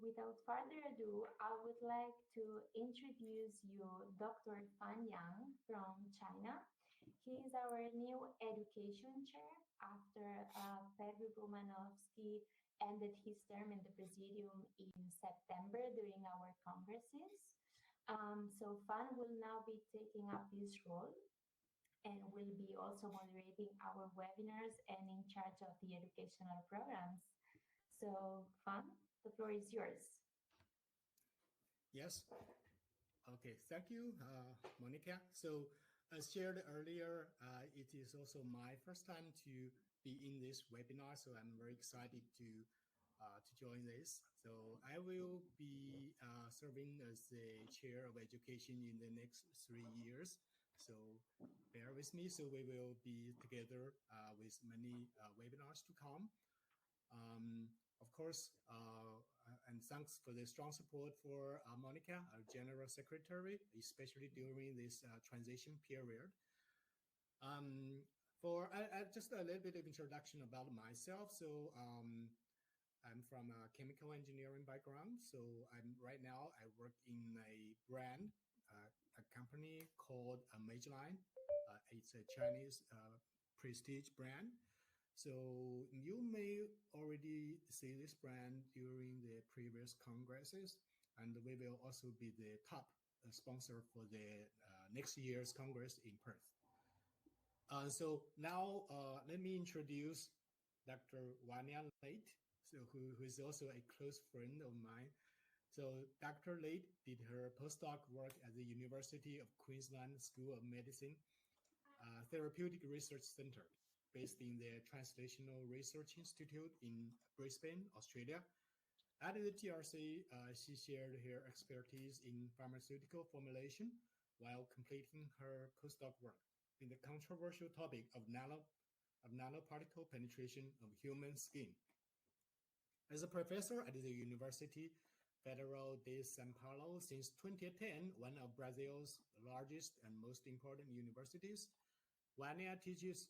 without further ado, I would like to introduce you Dr. Fan Yang from China. He is our new education chair after Pedro Romanovsky ended his term in the Praesidium in September during our congresses. So Fan will now be taking up this role and will be also moderating our webinars and in charge of the educational programs. So Fan, the floor is yours. Yes. Okay, thank you, Monica. So as shared earlier, it is also my first time to be in this webinar, so I'm very excited to join this. So I will be serving as the chair of education in the next 3 years. So bear with me. So we will be together with many webinars to come. Of course, and thanks for the strong support for Monica, our General Secretary, especially during this transition period. For just a little bit of introduction about myself. So I'm from a chemical engineering background. So right now I work in a brand, a company called Meizhine. It's a Chinese prestige brand. So you may already see this brand during the previous congresses, and we will also be the top sponsor for the next year's Congress in Perth. So now let me introduce Dr. Vânia Leite, so who is also a close friend of mine. So Dr. Leite did her postdoc work at the University of Queensland School of Medicine Therapeutic Research Center, based in the Translational Research Institute in Brisbane, Australia. At the TRC, she shared her expertise in pharmaceutical formulation while completing her postdoc work in the controversial topic of nanoparticle penetration of human skin. As a professor at the University Federal de São Paulo since 2010, one of Brazil's largest and most important universities, Vânia teaches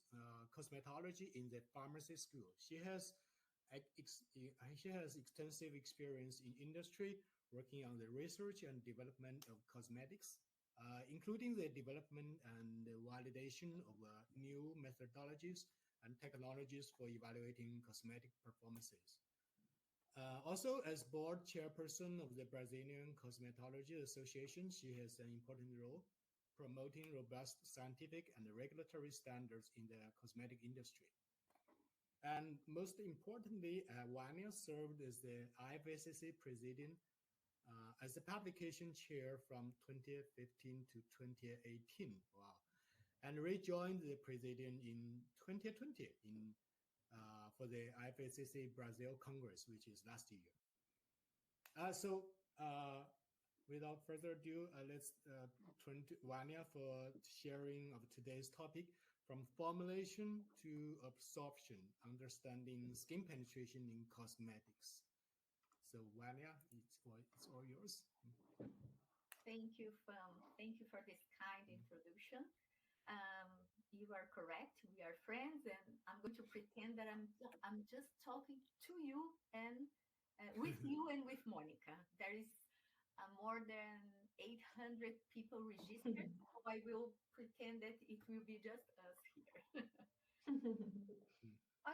cosmetology in the pharmacy school. She has extensive experience in industry, working on the research and development of cosmetics, including the development and the validation of new methodologies and technologies for evaluating cosmetic performances. Also, as board chairperson of the Brazilian Cosmetology Association, she has an important role promoting robust scientific and regulatory standards in the cosmetic industry. And most importantly, Vânia served as the IFSCC Praesidium as the publication chair from 2015 to 2018. Wow. And rejoined the Praesidium in 2020 for the IFSCC Brazil Congress, which is last year. Without further ado, let's turn to Vânia for sharing of today's topic, from formulation to absorption, understanding skin penetration in cosmetics. So Vânia, it's all yours. Thank you, Fan. Thank you for this kind introduction. You are correct. We are friends, and I'm going to pretend that I'm just talking to you and with you and with Monica. There is more than 800 people registered, so I will pretend that it will be just us here.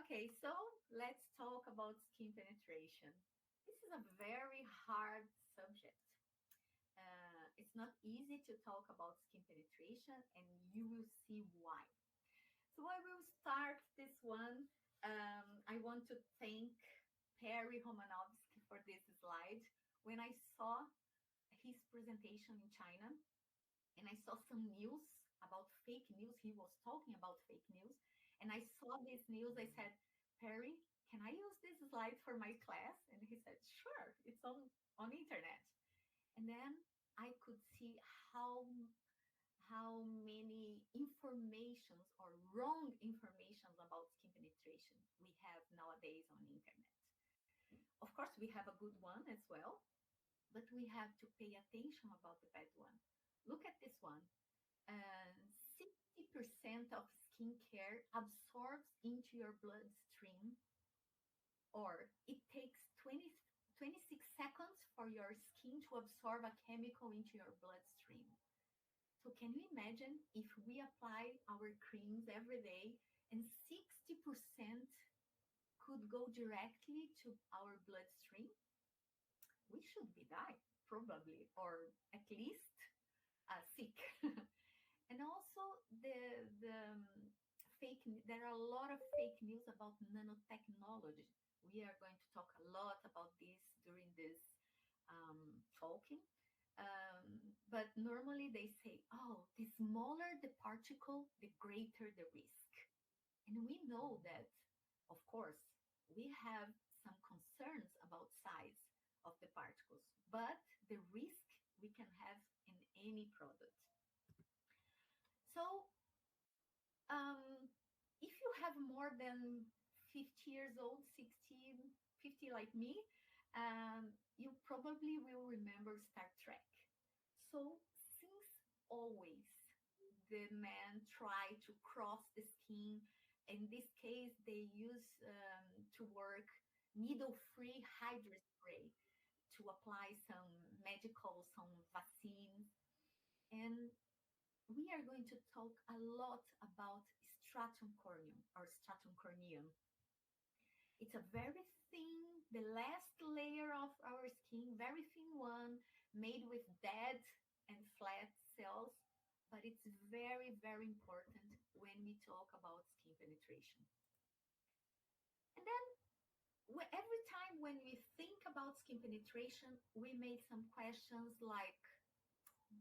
Okay, so let's talk about skin penetration. This is a very hard subject. It's not easy to talk about skin penetration, and you will see why. So I will start this one. I want to thank Perry Romanovsky for this slide. When I saw his presentation in China, and I saw some news about fake news. He was talking about fake news, and I saw this news. I said, Perry, can I use this slide for my class? And he said, sure, it's on internet. And then I could see how many informations or wrong informations about skin penetration we have nowadays on the internet. Of course, we have a good one as well, but we have to pay attention about the bad one. Look at this one. 60% of skincare absorbs into your bloodstream, or it takes 26 seconds for your skin to absorb a chemical into your bloodstream. So can you imagine if we apply our creams every day and 60% could go directly to our bloodstream? We should be dying, probably, or at least sick. And also there are a lot of fake news about nanotechnology. We are going to talk a lot about this during this talking. But normally they say, oh, the smaller the particle, the greater the risk. And we know that, of course, we have some concerns about size of the particles, but the risk we can have in any product. So if you have more than 50 years old, 60, 50 like me, you probably will remember Star Trek. So since always the men try to cross the skin, in this case they use to work needle-free hydrospray to apply some medical, some vaccines. And we are going to talk a lot about stratum corneum or stratum corneum. It's a very thin, the last layer of our skin, very thin one, made with dead and flat cells, but it's very, very important when we talk about skin penetration. And then every time when we think about skin penetration, we make some questions like,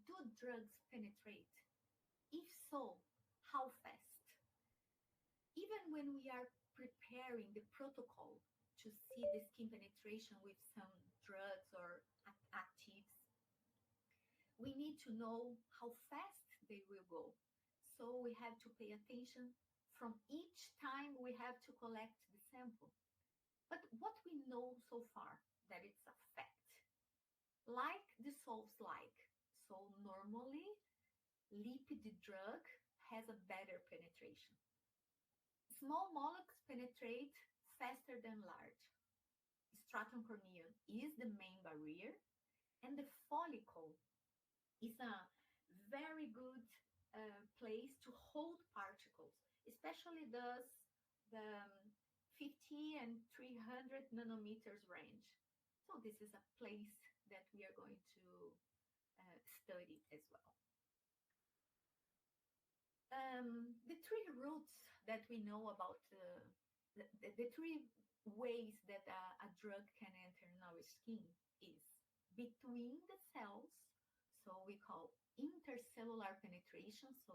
do drugs penetrate? If so, how fast? Even when we are preparing the protocol to see the skin penetration with some drugs or actives, we need to know how fast they will go. So we have to pay attention from each time we have to collect the sample. But what we know so far, that it's a fact. Like dissolves like. So normally, lipid drug has a better penetration. Small molecules penetrate faster than large. Stratum corneum is the main barrier, and the follicle is a very good place to hold particles, especially the 50 and 300 nanometers range. So this is a place that we are going to study as well. The three routes that we know about the three ways that a drug can enter in our skin is between the cells, so we call intercellular penetration, so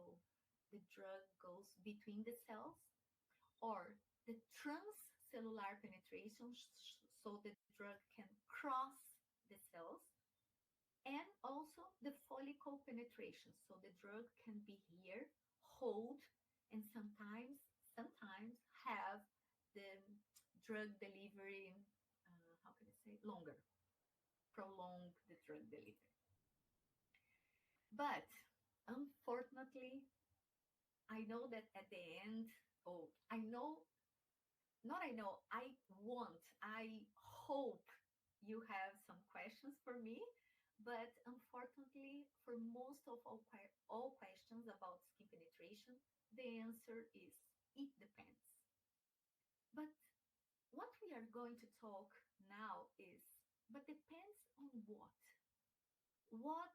the drug goes between the cells, or the transcellular penetration, so the drug can cross the cells, and also the follicle penetration, so the drug can be here, hold, and sometimes have the drug delivery, how can I say, longer, prolong the drug delivery. But unfortunately, I know that at the end, I hope you have some questions for me, but unfortunately, for most of all questions about skin penetration, the answer is it depends. But what we are going to talk now is, but depends on what? What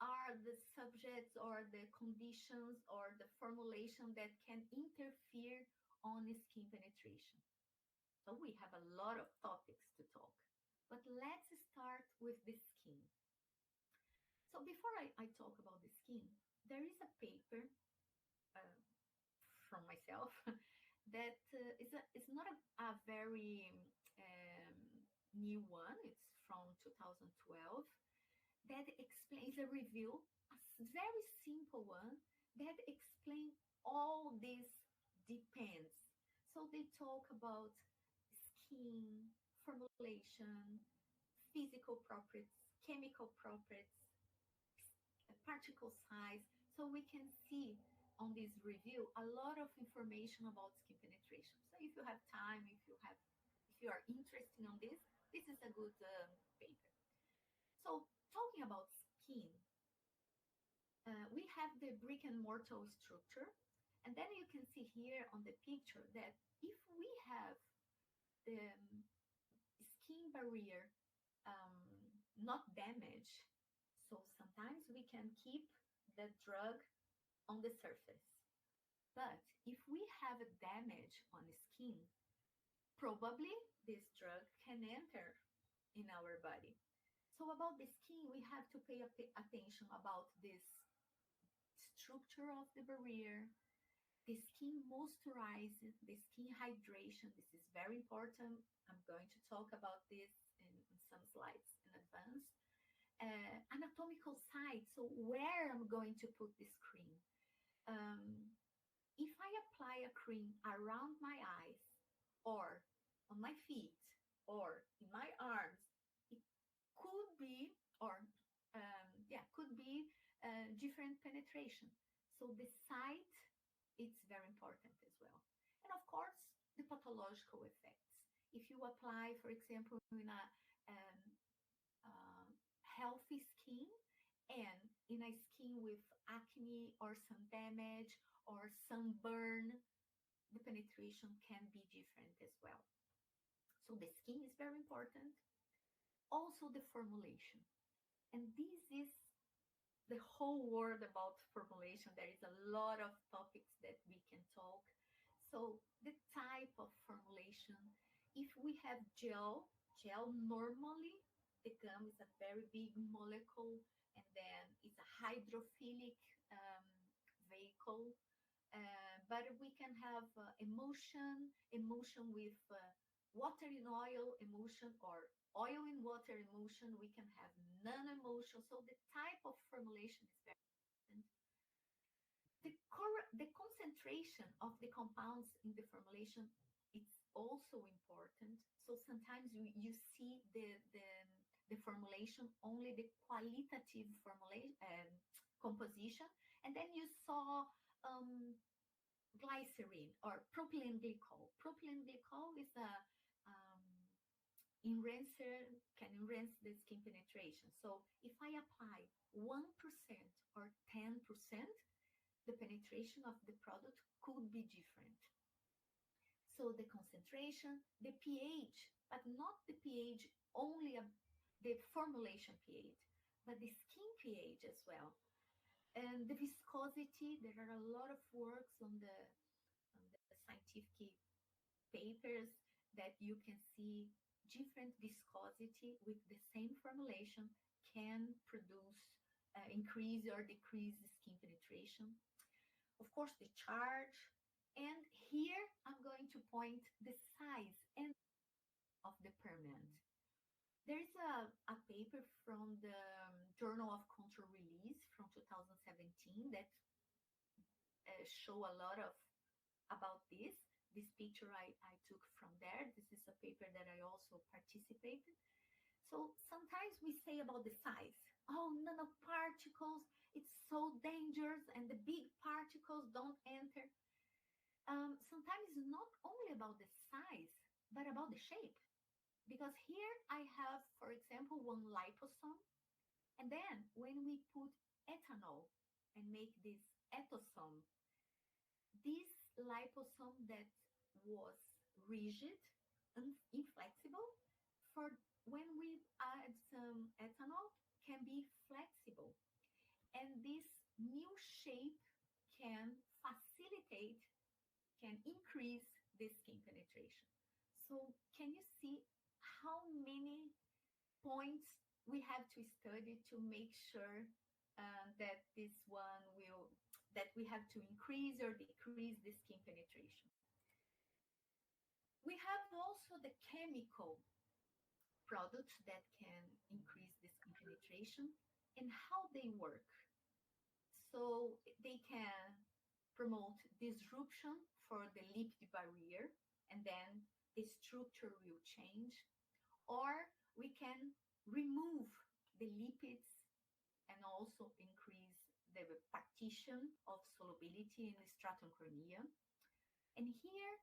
are the subjects or the conditions or the formulation that can interfere on skin penetration? So we have a lot of topics to talk, but let's start with the skin. So before I talk about the skin, there is a paper from myself that is not a very new one. It's from 2012 that explains a review, a very simple one that explains all this depends. So they talk about skin, formulation, physical properties, chemical properties, particle size. So we can see on this review a lot of information about skin penetration. So if you have time, if you are interested in this, This is a good paper. So talking about skin, we have the brick and mortar structure. And then you can see here on the picture that if we have the skin barrier not damaged, so sometimes we can keep the drug on the surface. But if we have a damage on the skin, probably this drug can enter in our body. So about the skin, we have to pay attention about this structure of the barrier, the skin moisturizing, the skin hydration. This is very important. I'm going to talk about this in some slides in advance. Anatomical site, so where I'm going to put this cream. If I apply a cream around my eyes or on my feet or in my arms, it could be, or could be different penetration. So the site, it's very important as well. And of course, the pathological effects. If you apply, for example, in a healthy skin and in a skin with acne or some damage or sunburn, the penetration can be different as well. So the skin is very important. Also the formulation. And this is the whole world about formulation. There is a lot of topics that we can talk. So the type of formulation, if we have gel normally, the gum is a very big molecule, and then it's a hydrophilic vehicle. But we can have emulsion with water in oil emulsion, or oil in water emulsion. We can have nano-emulsion. So the type of formulation is very important. The concentration of the compounds in the formulation, it's also important. So sometimes you see the formulation, only the qualitative formulation composition, and then you saw glycerin or propylene glycol. Propylene glycol is a enhancer, can enhance the skin penetration. So if I apply 1% or 10%, the penetration of the product could be different. So the concentration, the pH, but not the pH only, the formulation pH, but the skin pH as well. And the viscosity, there are a lot of works on the scientific papers that you can see different viscosity with the same formulation can produce, increase or decrease the skin penetration. Of course, the charge. And here I'm going to point the size and of the permeant. There is a paper from the Journal of Control Release from 2017 that show a lot about this. This picture I took from there. This is a paper that I also participated. So sometimes we say about the size. Oh, nanoparticles, it's so dangerous, and the big particles don't enter. Sometimes it's not only about the size, but about the shape. Because here I have, for example, one liposome. And then when we put ethanol and make this ethosome, this liposome that was rigid and inflexible, for when we add some ethanol, can be flexible. And this new shape can facilitate, can increase the skin penetration. So can you see how many points we have to study to make sure that this one will, that we have to increase or decrease the skin penetration? We have also the chemical products that can increase the skin penetration and how they work. So they can promote disruption for the lipid barrier, and then the structure will change. Or we can remove the lipids and also increase the partition of solubility in the stratum corneum. And here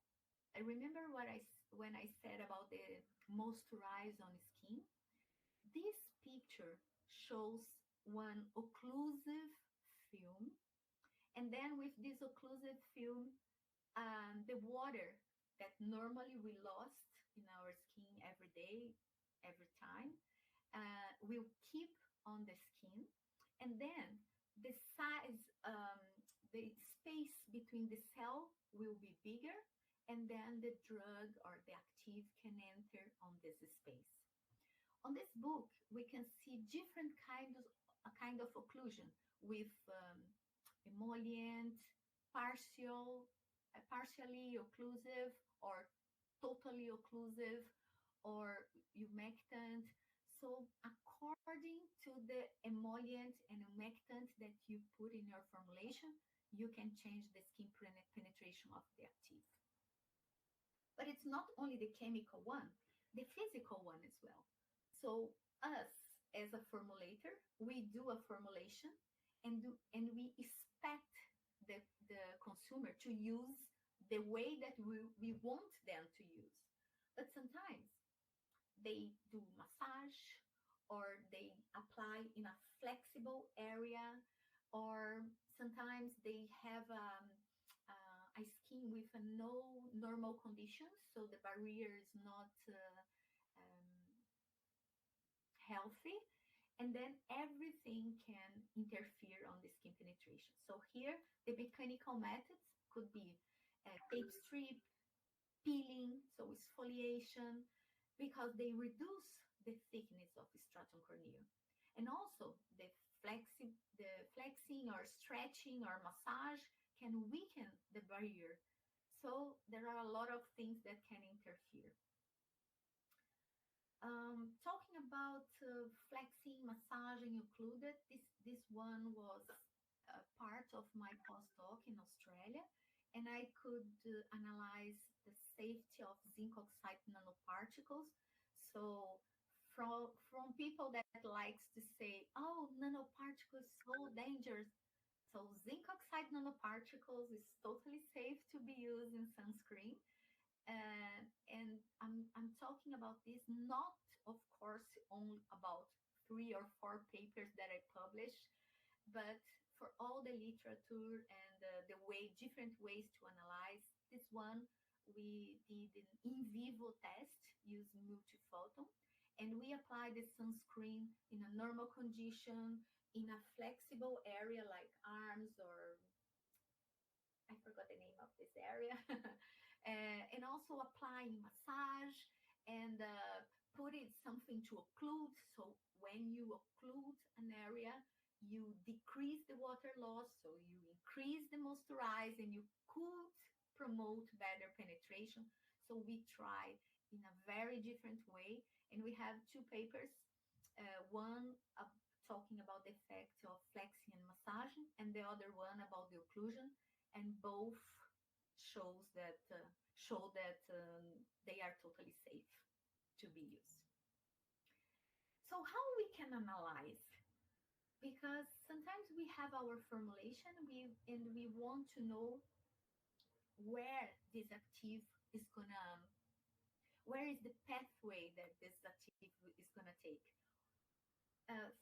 I remember when I said about the moisturize on skin. This picture shows one occlusive film, and then with this occlusive film, the water that normally we lost in our skin every day, every time, will keep on the skin, and then the size, the space between the cell will be bigger, and then the drug or the active can enter on this space. On this book, we can see different kind of occlusion with emollient, partially occlusive, or totally occlusive, or humectant. So according to the emollient and humectant that you put in your formulation, you can change the skin penetration of the active. But it's not only the chemical one, the physical one as well. So us as a formulator, we do a formulation and we expect the consumer to use the way that we want them to use. But sometimes they do massage, or they apply in a flexible area, or sometimes they have a skin with no normal conditions, so the barrier is not healthy, and then everything can interfere on the skin penetration. So here, the mechanical methods could be tape strip, peeling, so exfoliation, because they reduce the thickness of the stratum corneum. And also the flexing or stretching or massage can weaken the barrier. So there are a lot of things that can interfere. Talking about flexing, massaging included, this one was a part of my postdoc in Australia, and I could analyze the safety of zinc oxide nanoparticles. So from people that likes to say, oh, nanoparticles so dangerous. So zinc oxide nanoparticles is totally safe to be used in sunscreen. And I'm talking about this not, of course, only about 3 or 4 papers that I published, but for all the literature and the different ways to analyze. This one, we did an in vivo test using multiphoton, and we applied the sunscreen in a normal condition, in a flexible area like arms, or I forgot the name of this area, and also applying massage and putting something to occlude. So when you occlude an area, you decrease the water loss, so you increase the moisturize, and you could promote better penetration. So we tried in a very different way, and we have 2 papers, one talking about the effect of flexing and massaging, and the other one about the occlusion, and both show that they are totally safe to be used. So how we can analyze? Because sometimes we have our formulation, and we want to know where this active is gonna, where is the pathway that this active is gonna take.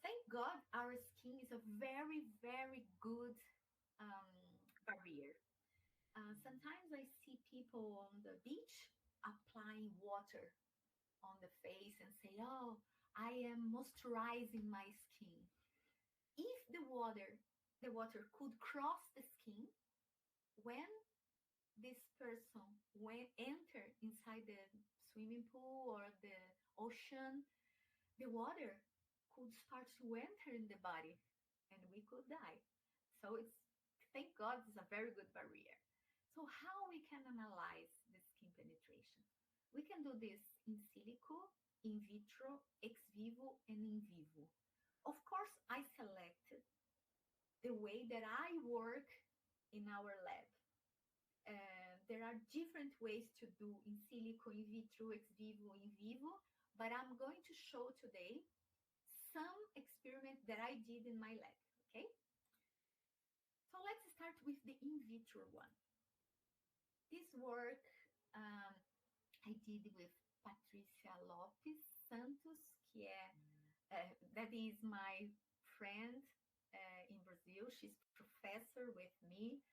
Thank God our skin is a very, very good barrier. Sometimes I see people on the beach applying water on the face and say, oh, I am moisturizing my skin. If the water could cross the skin, when this person enter inside the swimming pool or the ocean, the water could start to enter in the body and we could die. So thank God, it's a very good barrier. So how we can analyze the skin penetration? We can do this in silico, in vitro, ex vivo, and in vivo. Of course, I selected the way that I work in our lab. There are different ways to do in silico, in vitro, ex vivo, in vivo, but I'm going to show today some experiments that I did in my lab, okay? So let's start with the in vitro one. This work I did with Patricia Lopes Santos, that is my friend in Brazil. She's professor with me.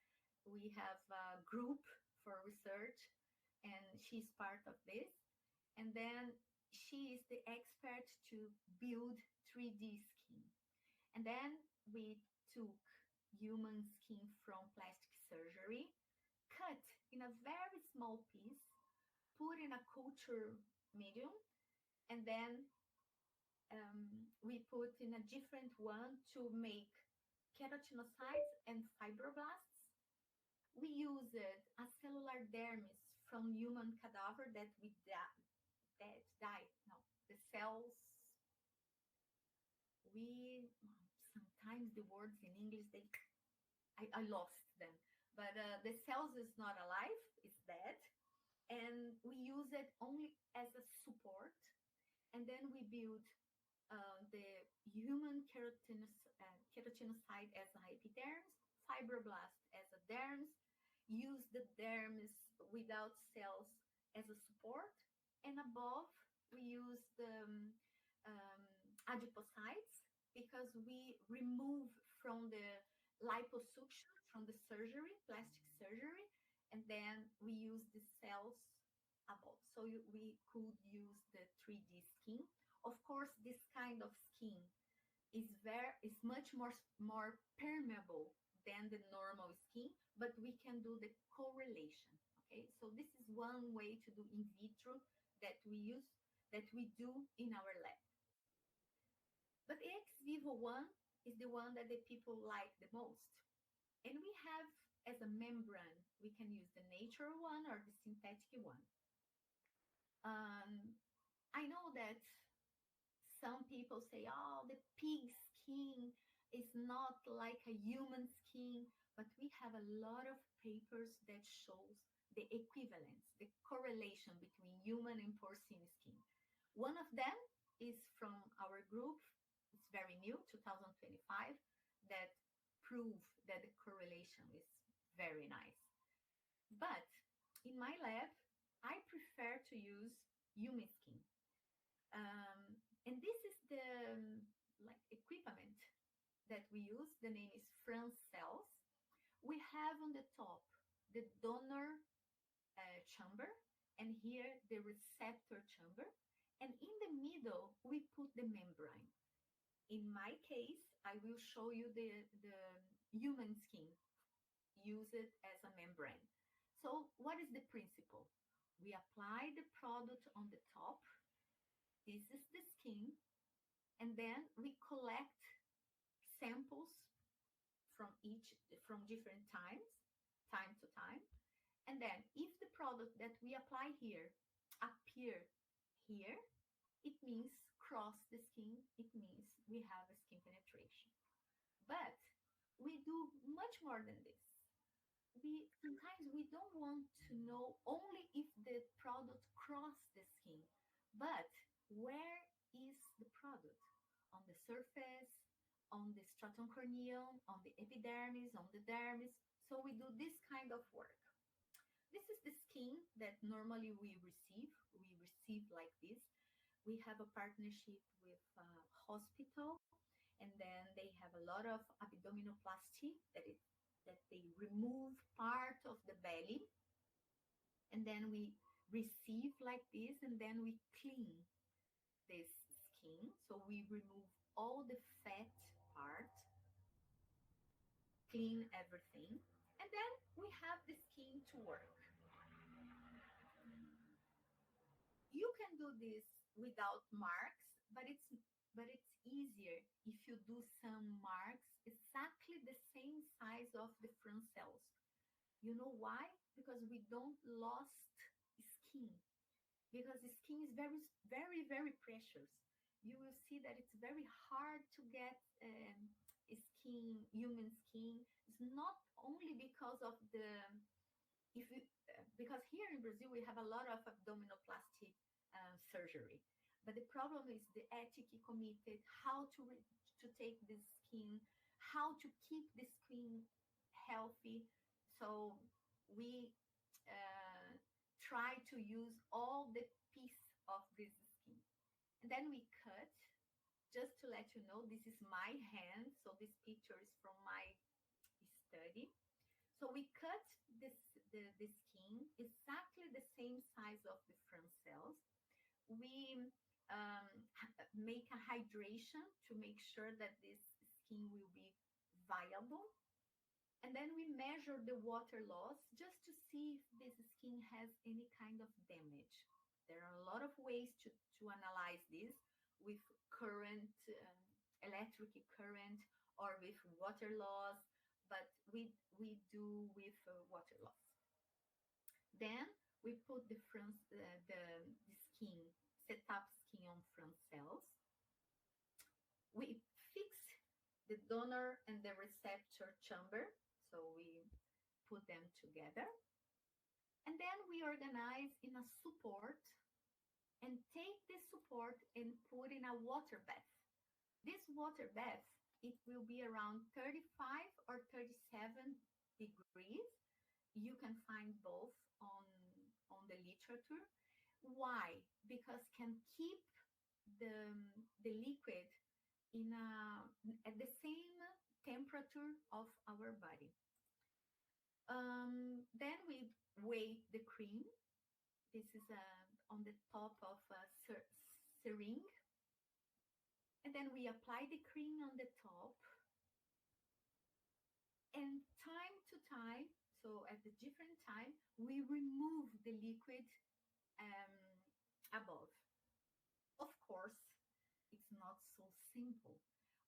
We have a group for research, and she's part of this. And then she is the expert to build 3D skin. And then we took human skin from plastic surgery, cut in a very small piece, put in a culture medium, and then we put in a different one to make keratinocytes and fibroblasts. We used a cellular dermis from human cadaver that died. No, the cells. Sometimes the words in English I lost them, but the cells is not alive; it's dead, and we use it only as a support. And then we build the human keratinocyte as a epidermis, fibroblast as a dermis, use the dermis without cells as a support, and above we use the adipocytes because we remove from the liposuction, from the surgery, plastic surgery, and then we use the cells above. So we could use the 3D skin. Of course, this kind of skin is much more permeable than the normal skin, but we can do the correlation. Okay, so this is one way to do in vitro that we do in our lab. But ex vivo one is the one that the people like the most. And we have as a membrane, we can use the natural one or the synthetic one. I know that some people say, oh, the pig skin is not like a human skin, but we have a lot of papers that shows the equivalence, the correlation between human and porcine skin. One of them is from our group, it's very new, 2025, that prove that the correlation is very nice. But in my lab, I prefer to use human skin. And this is the equipment that we use. The name is France cells. We have on the top the donor chamber, and here the receptor chamber. And in the middle, we put the membrane. In my case, I will show you the human skin. Use it as a membrane. So what is the principle? We apply the product on the top. This is the skin. And then we collect samples from different time to time. And then if the product that we apply here appear here, it means cross the skin. It means we have a skin penetration. But we do much more than this. Sometimes we don't want to know only if the product crossed the skin, but where is the product? On the surface, on the stratum corneum, on the epidermis, on the dermis. So we do this kind of work. This is the skin that normally we receive. We receive like this. We have a partnership with a hospital, and then they have a lot of abdominoplasty that they remove part of the belly, and then we receive like this, and then we clean this skin. So we remove all the fat part, clean everything, and then we have the skin to work. You can do this without marks, but it's easier if you do some marks exactly the same size of the front cells. You know why? Because we don't lost skin. Because the skin is very, very, very precious. You will see that it's very hard to get skin, human skin. It's not only because of because here in Brazil we have a lot of abdominoplasty surgery, but the problem is the ethics committee, how to take the skin, how to keep the skin healthy. So we try to use all the piece of this skin. And then we cut. Just to let you know, this is my hand. So this picture is from my study. So we cut the skin exactly the same size of the front cells. We make a hydration to make sure that this skin will be viable. And then we measure the water loss just to see if this skin has any kind of damage. There are a lot of ways to analyze this with current, electric current, or with water loss, but we do with water loss. Then we put the skin, set up skin on front cells. We fix the donor and the receptor chamber, so we put them together. And then we organize in a support and take this support and put in a water bath. This water bath, it will be around 35 or 37 degrees. You can find both on the literature. Why? Because can keep the liquid at the same temperature of our body. Then we weigh the cream. This is on the top of a syringe. And then we apply the cream on the top. And time to time, so at the different time, we remove the liquid above. Of course, it's not so simple.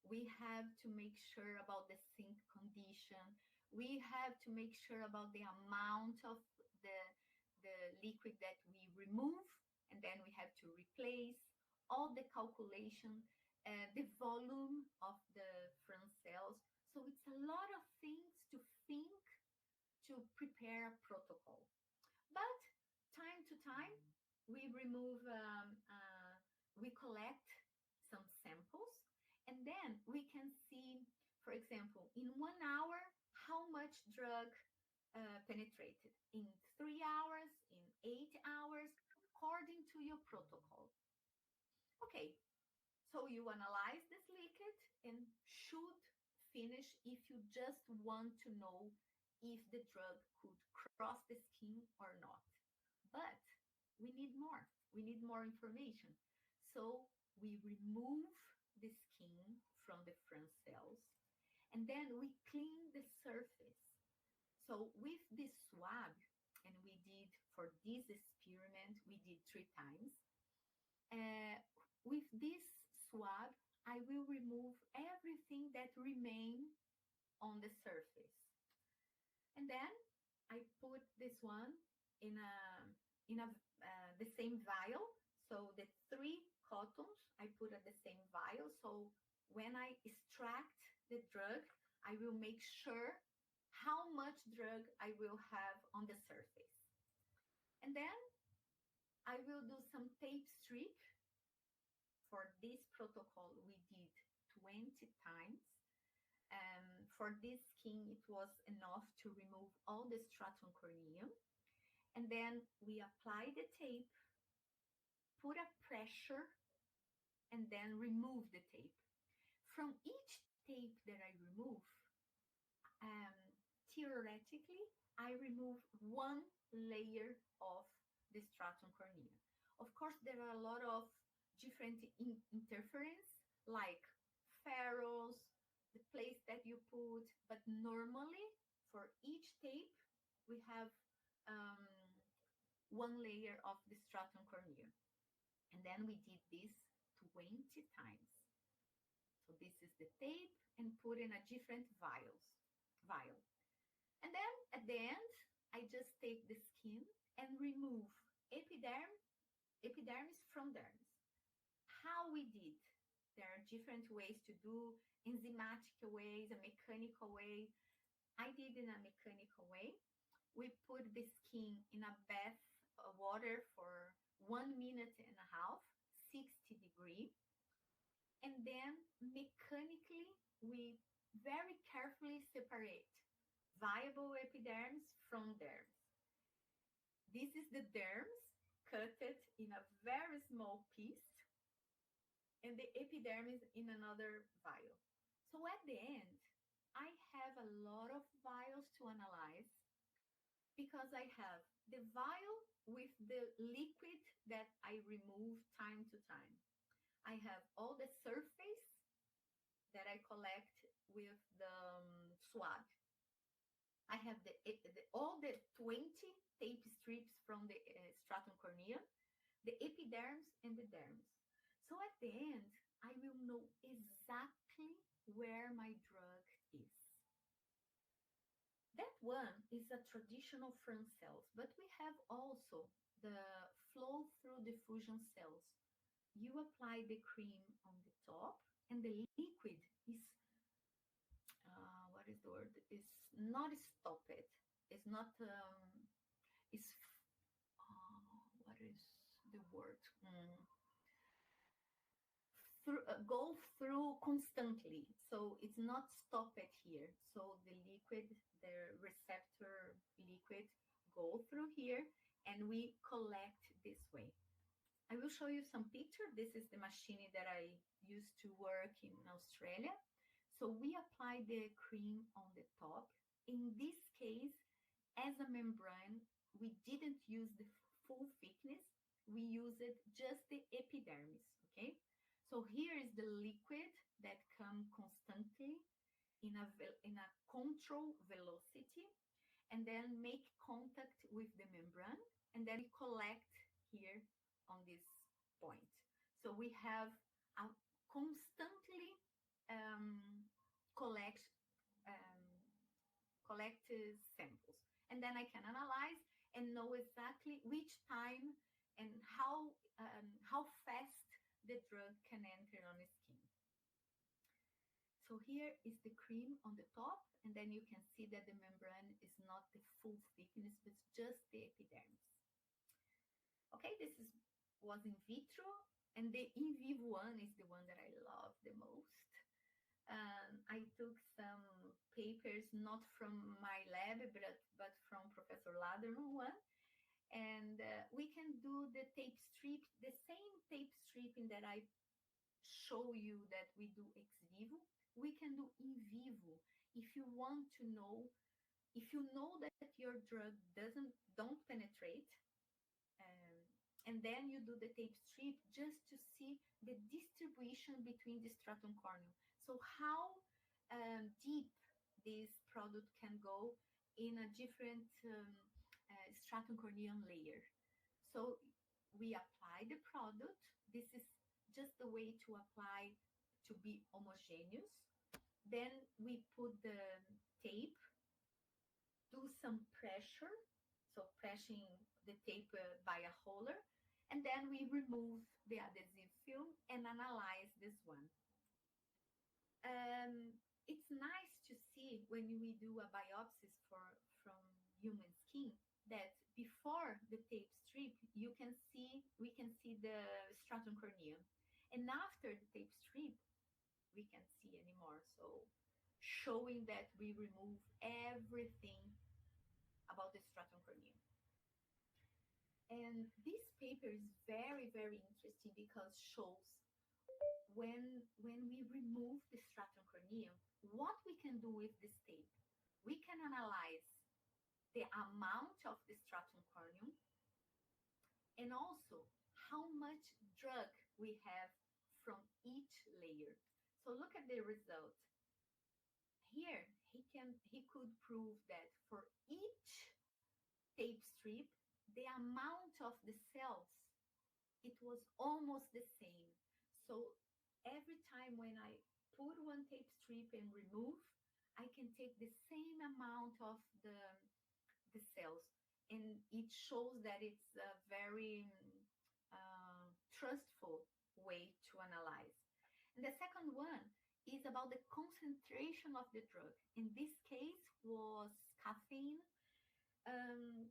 We have to make sure about the sink condition. We have to make sure about the amount of the liquid that we remove, and then we have to replace all the calculation, the volume of the front cells. So it's a lot of things to think to prepare a protocol. But time to time, we remove, we collect some samples, and then we can see, for example, in 1 hour, how much drug penetrated, in 3 hours, in 8 hours, according to your protocol. Okay, so you analyze this liquid and should finish if you just want to know if the drug could cross the skin or not. But we need more. We need more information. So we remove the skin from the front cells, and then we clean the surface. So with this swab, and we did for this experiment, we did 3 times. With this swab, I will remove everything that remain on the surface. And then I put this one in the same vial. So the 3 cottons I put at the same vial. So when I extract the drug, I will make sure how much drug I will have on the surface. And then I will do some tape strip. For this protocol, we did 20 times. For this skin, it was enough to remove all the stratum corneum. And then we apply the tape, put a pressure, and then remove the tape. From each tape that I remove, theoretically, I remove 1 layer of the stratum corneum. Of course, there are a lot of different interference, like ferrules, the place that you put, but normally for each tape, we have 1 layer of the stratum corneum. And then we did this 20 times. So this is the tape, and put in a different vial. And then at the end, I just take the skin and remove epidermis from dermis. How we did? There are different ways to do, enzymatic ways, a mechanical way. I did in a mechanical way. We put the skin in a bath of water for 1.5 minutes, 60 degrees. And then mechanically, we very carefully separate viable epidermis from dermis. This is the dermis, cut it in a very small piece, and the epidermis in another vial. So at the end, I have a lot of vials to analyze because I have the vial with the liquid that I remove time to time. I have all the surface that I collect with the swab. I have all the 20 tape strips from the stratum corneum, the epidermis, and the dermis. So at the end, I will know exactly where my drug is. That one is a traditional front cells, but we have also the flow through diffusion cells. You apply the cream on the top, and the liquid is, what is the word? It's not stop it. It's not, it's, what is the word? Go through constantly. So it's not stop it here. So the liquid, the receptor liquid go through here, and we collect this way. I will show you some picture. This is the machine that I used to work in Australia. So we apply the cream on the top. In this case, as a membrane, we didn't use the full thickness. We used just the epidermis, okay? So here is the liquid that comes constantly in a control velocity, and then make contact with the membrane, and then we collect here on this point. So we have a constantly collect samples, and then I can analyze and know exactly which time and how fast the drug can enter on the skin. So here is the cream on the top, and then you can see that the membrane is not the full thickness, but just the epidermis. Okay, was in vitro, and the in vivo one is the one that I love the most. I took some papers, not from my lab, but from Professor Laderman one. And we can do the tape strip, the same tape stripping that I show you that we do ex vivo. We can do in vivo if you want to know, if you know that your drug don't penetrate, and then you do the tape strip just to see the distribution between the stratum corneum. So how deep this product can go in a different stratum corneum layer. So we apply the product. This is just the way to apply to be homogeneous. Then we put the tape, do some pressure, so pressing the tape by a roller, and then we remove the adhesive film and analyze this one. It's nice to see when we do a biopsies from human skin that before the tape strip, we can see the stratum corneum, and after the tape strip, we can't see anymore. So showing that we remove everything about the stratum corneum. And this paper is very, very interesting because shows when we remove the stratum corneum, what we can do with this tape. We can analyze the amount of the stratum corneum and also how much drug we have from each layer. So look at the result. Here, he could prove that for each tape strip, the amount of the cells, it was almost the same. So every time when I put one tape strip and remove, I can take the same amount of the cells. And it shows that it's a very trustful way to analyze. And the second one is about the concentration of the drug. In this case was caffeine.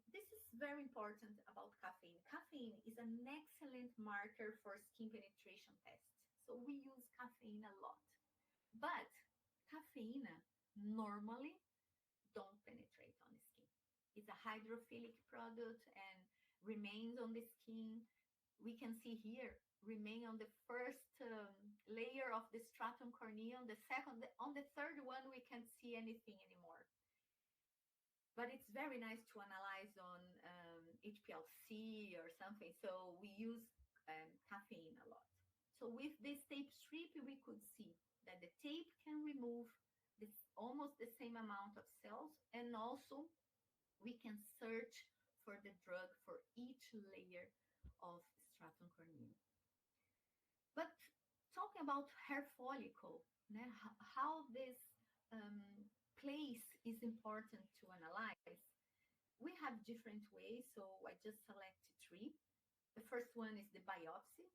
This is very important about caffeine. Caffeine is an excellent marker for skin penetration tests. So we use caffeine a lot. But caffeine normally don't penetrate on the skin. It's a hydrophilic product and remains on the skin. We can see here, remain on the first layer of the stratum corneum. The second, on the third one, we can't see anything anymore. But it's very nice to analyze on HPLC or something. So we use caffeine a lot. So with this tape strip, we could see that the tape can remove this almost the same amount of cells, and also we can search for the drug for each layer of stratum corneum. But talking about hair follicle, how this place is important to analyze, we have different ways, so I just selected 3. The first one is the biopsy.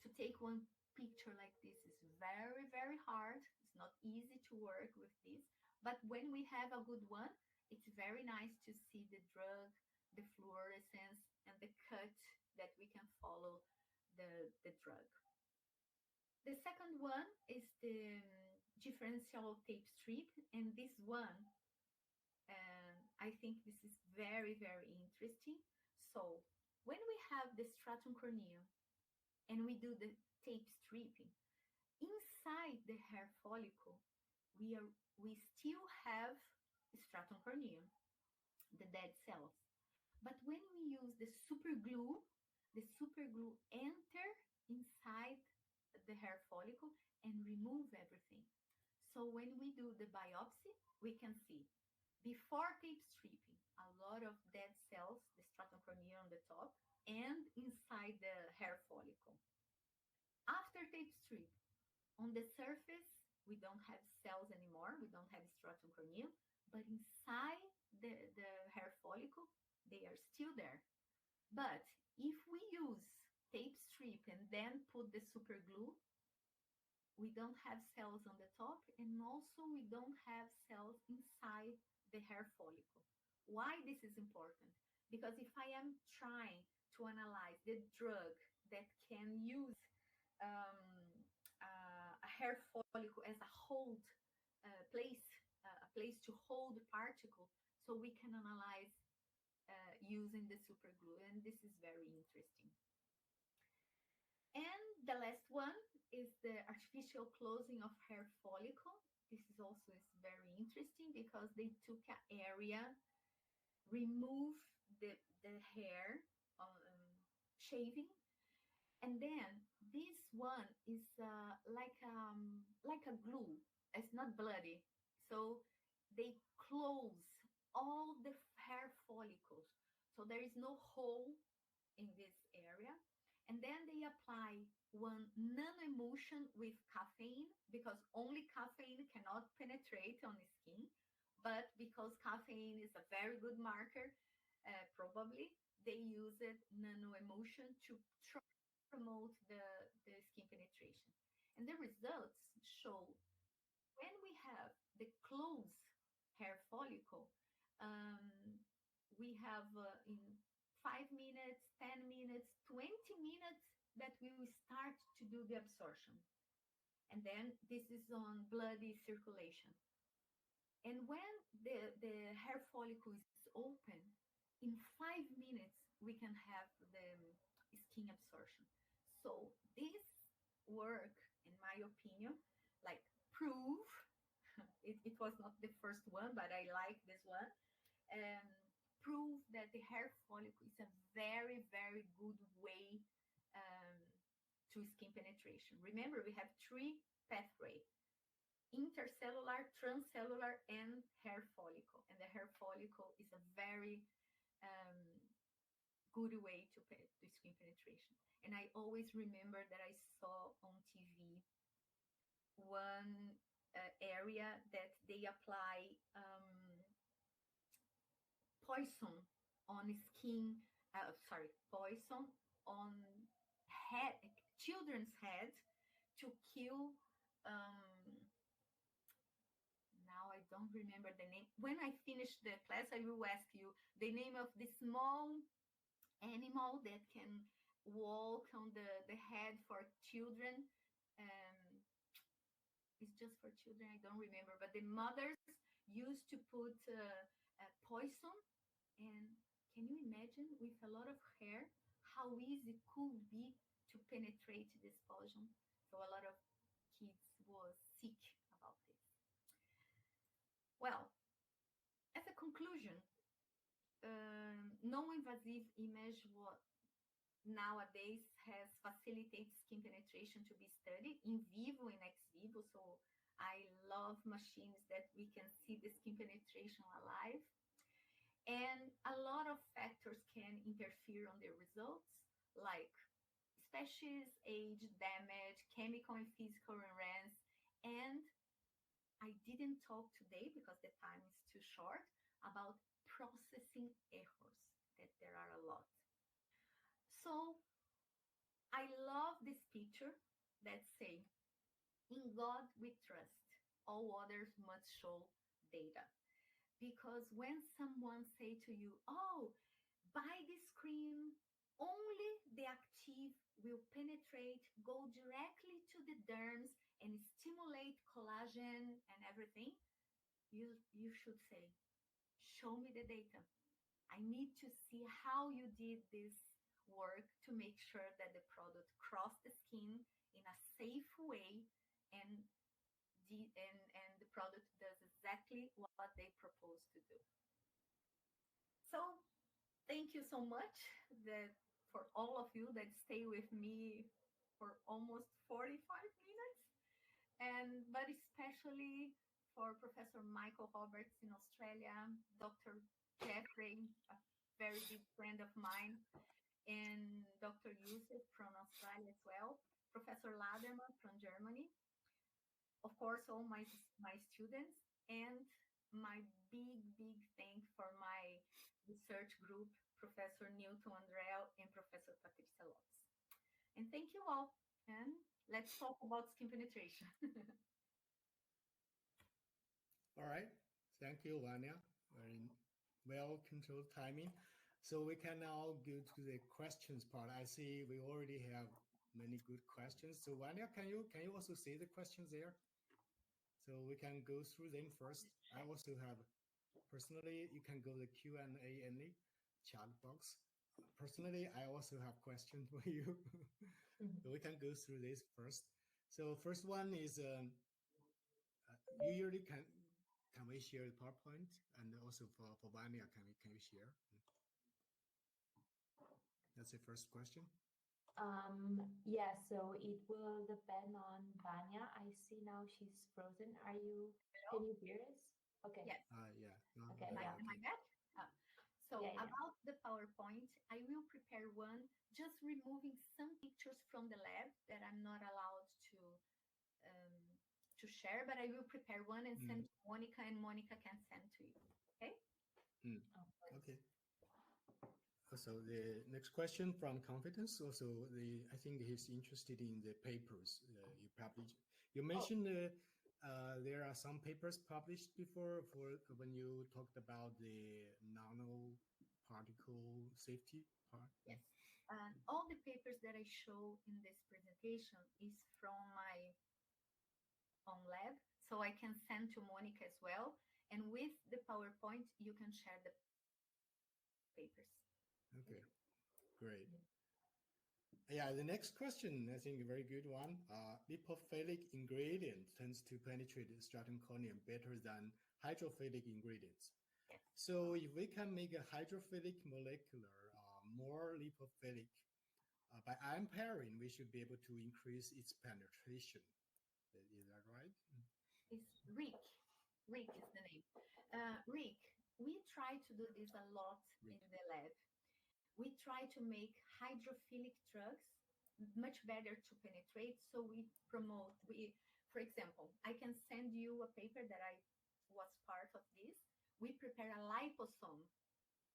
To take one picture like this is very, very hard. It's not easy to work with this, but when we have a good one, it's very nice to see the drug, the fluorescence, and the cut that we can follow the drug. The second one is the differential tape strip, and this one, I think this is very, very interesting. So when we have the stratum corneum and we do the tape stripping, inside the hair follicle, we still have stratum corneum, the dead cells. But when we use the super glue enter inside the hair follicle and remove everything. So when we do the biopsy, we can see before tape stripping, a lot of dead cells, the stratum corneum on the top, and inside the hair follicle. After tape strip, on the surface, we don't have cells anymore, we don't have stratum corneum, but inside the hair follicle, they are still there. But if we use tape strip and then put the super glue, we don't have cells on the top, and also we don't have cells inside the hair follicle. Why this is important? Because if I am trying to analyze the drug that can use a hair follicle as a hold place, a place to hold particle, so we can analyze using the super glue, and this is very interesting. And the last one is the artificial closing of hair follicle. This is also very interesting because they took an area, remove the hair shaving, and then this one is like a glue. It's not bloody, so they close all the hair follicles, so there is no hole in this area. And then they apply one nano-emulsion with caffeine, because only caffeine cannot penetrate on the skin. But because caffeine is a very good marker, probably they use it nano-emulsion to try to promote the skin penetration. And the results show when we have the closed hair follicle, we have in 5 minutes, 10 minutes, 20 minutes that we will start to do the absorption. And then this is on bloody circulation. And when the hair follicle is open, in 5 minutes, we can have the skin absorption. So this work, in my opinion, like prove, it was not the first one, but I like this one, prove that the hair follicle is a very, very good way to skin penetration. Remember, we have 3 pathways: intercellular, transcellular, and hair follicle. And the hair follicle is a very good way to skin penetration. And I always remember that I saw on TV one area that they apply poison on skin, poison on head, children's head, to kill, now I don't remember the name. When I finish the class, I will ask you the name of the small animal that can walk on the head for children. It's just for children, I don't remember, but the mothers used to put poison imagine with a lot of hair how easy it could be to penetrate this sponge. So a lot of kids was sick about this. Well, as a conclusion, non-invasive image nowadays has facilitated skin penetration to be studied in vivo and ex vivo. So I love machines that we can see the skin penetration alive. And a lot of factors can interfere on the results, like species, age, damage, chemical and physical invariance. And I didn't talk today because the time is too short about processing errors, that there are a lot. So I love this picture that say, in God we trust, all others must show data. Because when someone say to you, oh, buy this cream, only the active will penetrate, go directly to the derms and stimulate collagen and everything, you should say, show me the data. I need to see how you did this work to make sure that the product crossed the skin in a safe way and the product does exactly what they propose to do. So thank you so much for all of you that stay with me for almost 45 minutes, but especially for Professor Michael Roberts in Australia, Dr. Jeffrey, a very good friend of mine, and Dr. Yusuf from Australia as well, Professor Laderman from Germany, of course, all my students, and my big thank for my research group, Professor Newton Andrell and Professor Patricia Lopes. And thank you all. And let's talk about skin penetration. All right. Thank you, Vânia. Very well-controlled timing. So we can now go to the questions part. I see we already have many good questions. So Vânia, can you also see the questions there? So we can go through them first. I also have, personally, you can go to the Q&A in the chat box. Personally, I also have questions for you. So we can go through this first. So first one is, usually can we share the PowerPoint? And also for Vânia, can you share? That's the first question. Yeah, so it will depend on Vânia. I see now she's frozen. Can you hear us? Okay. Yes. Yeah. No, okay. Yeah. Am I back? About the PowerPoint, I will prepare one, just removing some pictures from the lab that I'm not allowed to share, but I will prepare one and send to Monica, and Monica can send to you. Okay? Okay. So the next question from Confidence. Also, I think he's interested in the papers you published. You mentioned there are some papers published before for when you talked about the nanoparticle safety part. Yes. All the papers that I show in this presentation is from my own lab, so I can send to Monica as well. And with the PowerPoint, you can share the papers. Okay, great. Yeah, the next question, I think a very good one. Lipophilic ingredient tends to penetrate the stratum corneum better than hydrophilic ingredients. Yes. So if we can make a hydrophilic molecular more lipophilic, by ion pairing, we should be able to increase its penetration. Is that right? It's Rick. Rick is the name. Rick, we try to do this a lot in the lab. We try to make hydrophilic drugs much better to penetrate. So we promote, for example, I can send you a paper that I was part of this. We prepare a liposome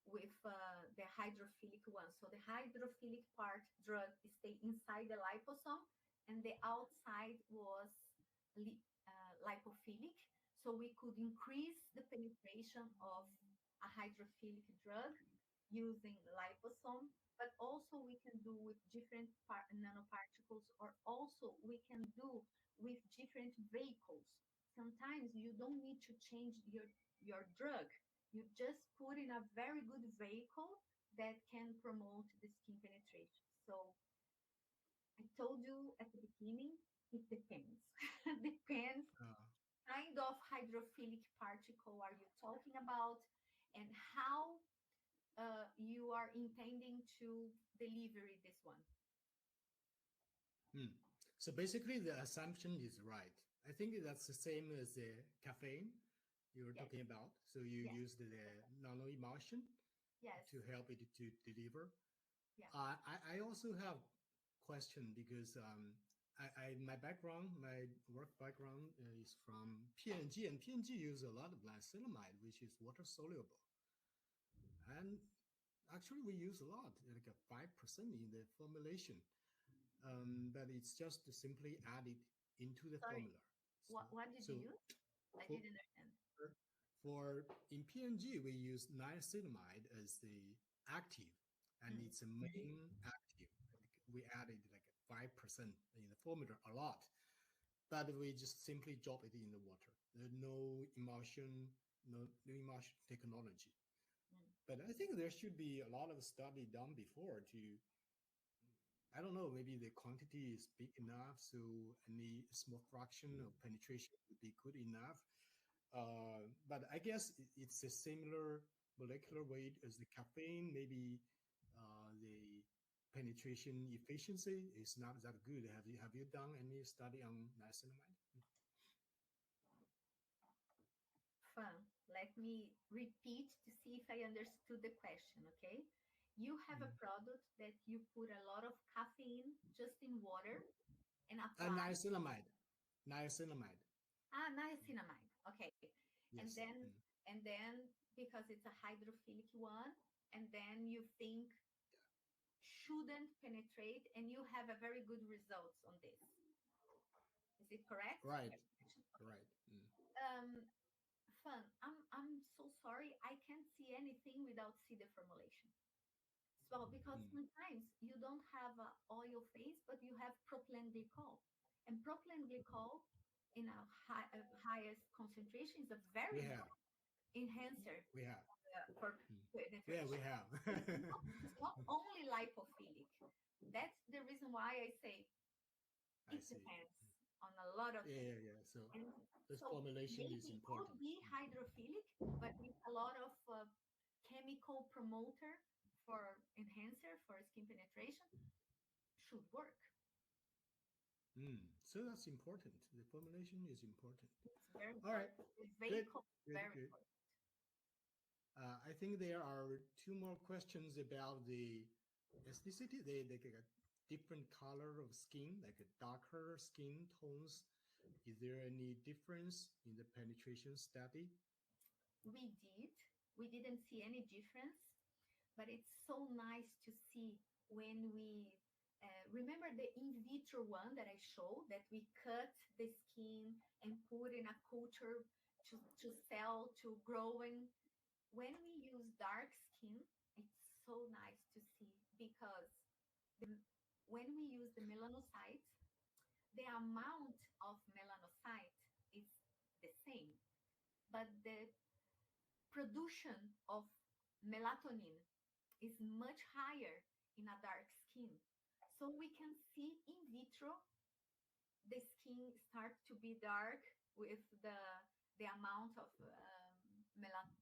with the hydrophilic one. So the hydrophilic part drug stay inside the liposome, and the outside was lipophilic. So we could increase the penetration of a hydrophilic drug using liposome, but also we can do with different nanoparticles, or also we can do with different vehicles. Sometimes you don't need to change your drug. You just put in a very good vehicle that can promote the skin penetration. So I told you at the beginning, it depends. Depends kind of hydrophilic particle are you talking about, and how you are intending to deliver this one. So basically, the assumption is right. I think that's the same as the caffeine you were Yes. talking about. So you Yes. use the nano emulsion Yes. to help it to deliver. Yeah. I also have question because my background, my work background is from P&G, and P&G use a lot of niacinamide, which is water soluble. And actually, we use a lot, like a 5% in the formulation. But it's just simply added into the Sorry, formula. what did you use? I for, didn't understand. for in P&G, we use niacinamide as the active, and it's a main active. We added like 5% in the formula, a lot, but we just simply drop it in the water. There's no emulsion, no emulsion technology. But I think there should be a lot of study done before to, I don't know, maybe the quantity is big enough, so any small fraction of penetration would be good enough. But I guess it's a similar molecular weight as the caffeine. Maybe the penetration efficiency is not that good. Have you done any study on niacinamide? Fun. Let me repeat to see if I understood the question, okay? You have a product that you put a lot of caffeine just in water and apply. Niacinamide. Niacinamide. Niacinamide. Okay. Yes. And then because it's a hydrophilic one, and then you think shouldn't penetrate, and you have a very good results on this. Is it correct? Right. Okay. Right. Fun. I'm so sorry. I can't see anything without see the formulation. So because sometimes you don't have a oil phase, but you have propylene glycol, and propylene glycol in a highest concentration is a very good enhancer We have. for penetration. Yeah, we have. It's not only lipophilic. That's the reason why I say it depends on a lot of things. Yeah. So And this so formulation is maybe important. could be hydrophilic, but with a lot of chemical promoter for enhancer for skin penetration should work. So that's important. The formulation is important. It's very All right. important. The vehicle is very Good. important. I think there are two more questions about the ethnicity. They get a different color of skin, like a darker skin tones. Is there any difference in the penetration study? We did. We didn't see any difference, but it's so nice to see when we remember the in vitro one that I showed, that we cut the skin and put in a culture to cell to growing. When we use dark skin, it's so nice to see because when we use the melanocytes, the amount of melanocytes is the same, but the production of melatonin is much higher in a dark skin. So we can see in vitro the skin start to be dark with the amount of melanocytes.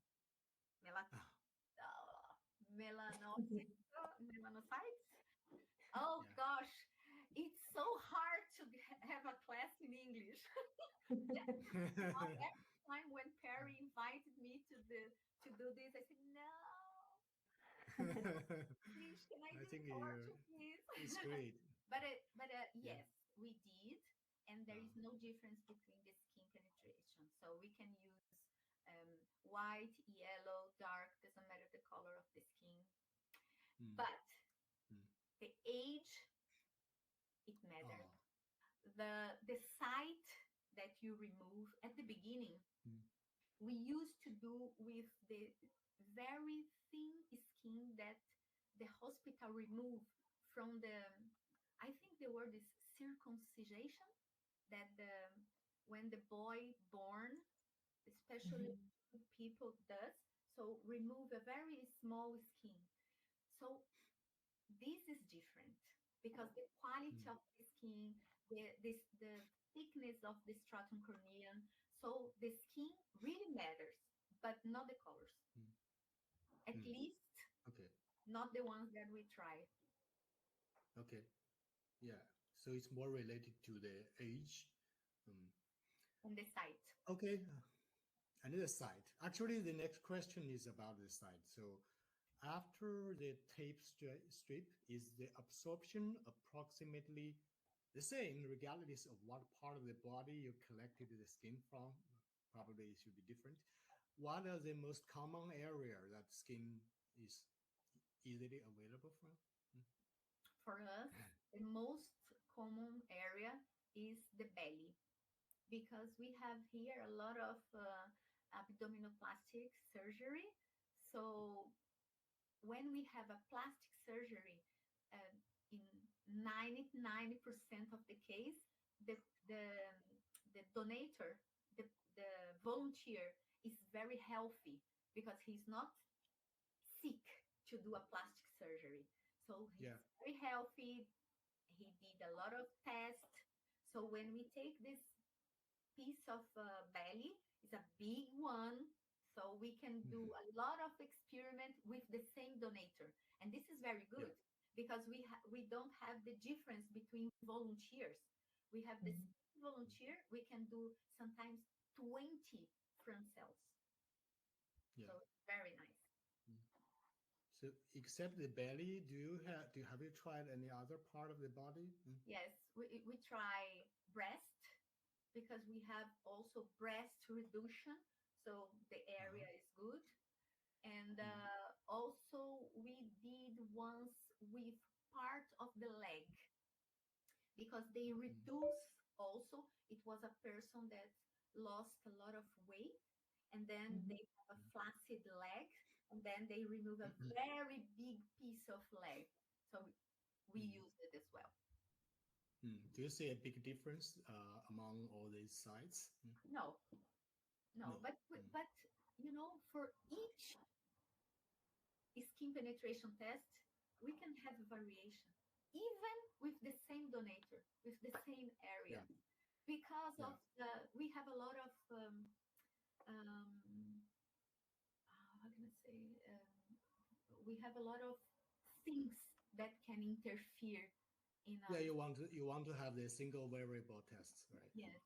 Oh Yeah. gosh, it's so hard to have a class in English. Every time when Perry invited me to do this, I said no. Please, can I do Portuguese? It's great. But yes, we did, and there is no difference between the skin penetration. So we can use white, yellow, dark, doesn't matter the color of the skin. But the age, it matters. The site that you remove at the beginning, we used to do with the very thin skin that the hospital removed from the, I think the word is circumcision, that when the boy born, especially people does, so remove a very small skin. So this is different because the quality of the skin, the thickness of the stratum corneum, so the skin really matters, but not the colors. At least not the ones that we try. Okay. Yeah. So it's more related to the age. And the site. Okay. And the site. Actually, the next question is about the site. So after the tape strip, is the absorption approximately the same regardless of what part of the body you collected the skin from? Probably it should be different. What are the most common area that skin is easily available from? For us, the most common area is the belly, because we have here a lot of abdominoplastic surgery. So when we have a plastic surgery, in 99% of the case, the donator, the volunteer is very healthy because he's not sick to do a plastic surgery. So he's very healthy. He did a lot of tests. So when we take this piece of belly, it's a big one. So we can do a lot of experiment with the same donator. And this is very good because we don't have the difference between volunteers. We have the same volunteer. We can do sometimes 20 front cells. So it's very nice. So except the belly, have you tried any other part of the body? Yes, we try breast because we have also breast reduction. So the area is good. And also we did once with part of the leg because they reduce also. It was a person that lost a lot of weight and then they have a flaccid leg and then they remove a very big piece of leg. So we use it as well. Do you see a big difference among all these sites? No. But you know, for each skin penetration test, we can have a variation, even with the same donator, with the same area, because of we have a lot of how can I say? We have a lot of things that can interfere in. You want to have the single variable tests, right? Yes,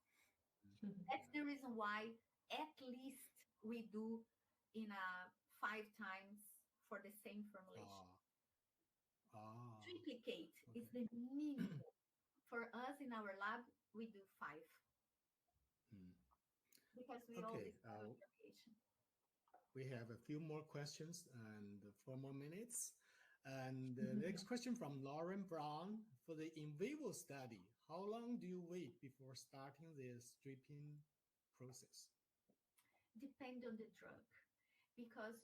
that's the reason why at least we do in 5 times for the same formulation. Triplicate is the minimum. For us in our lab, we do 5 because we always have a variation. We have a few more questions and 4 more minutes. And the next question from Lauren Brown. For the in vivo study, how long do you wait before starting the stripping process? Depend on the drug, because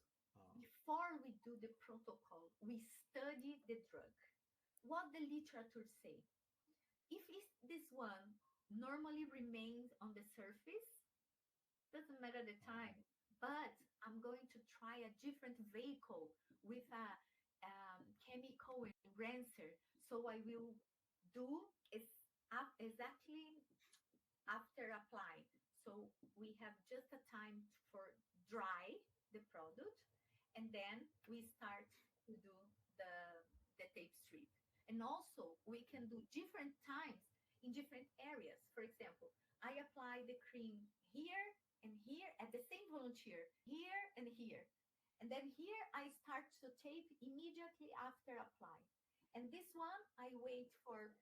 before we do the protocol, we study the drug. What the literature say. If this one normally remains on the surface, doesn't matter the time, but I'm going to try a different vehicle with a chemical enhancer. So I will do exactly after applying. So we have just a time for dry the product, and then we start to do the tape strip. And also we can do different times in different areas. For example, I apply the cream here and here at the same volunteer, here and here. And then here I start to tape immediately after apply. And this one I wait for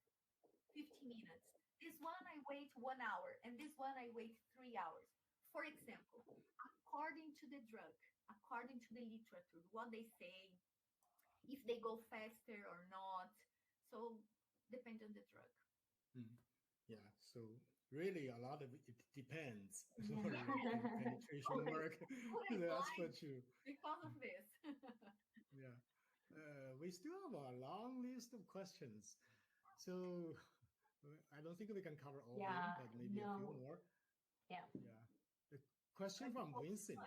50 minutes. This one I wait 1 hour, and this one I wait 3 hours. For example, according to the drug, according to the literature, what they say, if they go faster or not. So depends on the drug. Yeah, so really a lot of it depends on the penetration work. That's for true. Because of this. We still have a long list of questions. So I don't think we can cover all of them, but maybe a few more. The question from Vincent.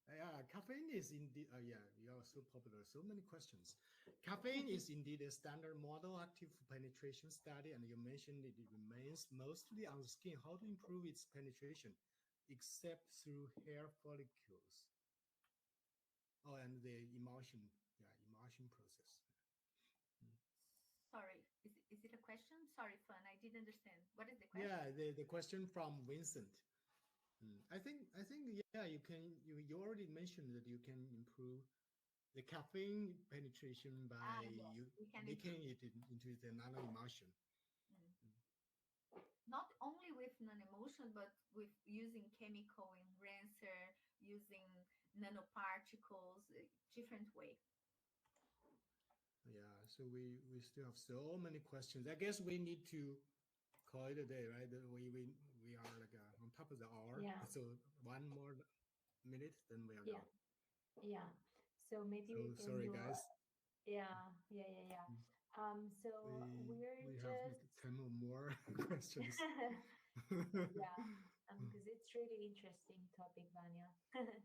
Yeah, caffeine is indeed, yeah, you are so popular. So many questions. Caffeine is indeed a standard model active penetration study, and you mentioned it remains mostly on the skin. How to improve its penetration, except through hair follicles? Oh, and the emulsion, yeah, emulsion process. Sorry, is it a question? Sorry, Fun, I didn't understand. What is the question? Yeah, the question from Vincent. I think yeah, you already mentioned that you can improve the caffeine penetration by Yes, you we can improve. making it into the nano emulsion. Not only with non-emotion, but with using chemical enhancer, using nanoparticles, different way. Yeah, so we still have so many questions. I guess we need to call it a day, right? We are like on top of the hour. Yeah. So one more minute, then we are Yeah. done. Yeah. So maybe we So can sorry, do. guys. Yeah. So we're We have just 10 or more questions. yeah, because it's really interesting topic, Vanya.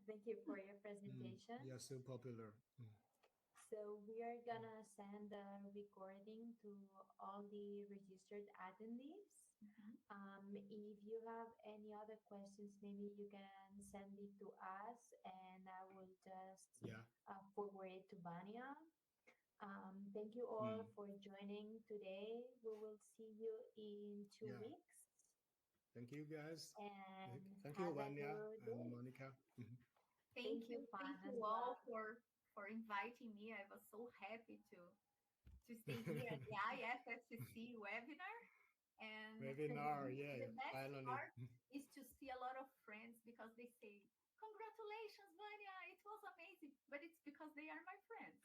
Thank you for your presentation. Yeah, so popular. So we are gonna send the recording to all the registered attendees. If you have any other questions, maybe you can send it to us, and I will just forward it to Vanya. Thank you all for joining today. We will see you in 2 weeks. Thank you, guys. And thank you, have a Vanya good and day. Monica. Thank you Fun as all well. for inviting me. I was so happy to stay here at the IFSCC webinar. And Webinar, yeah, the best finally. part is to see a lot of friends because they say, "Congratulations, Vânia, it was amazing." But it's because they are my friends.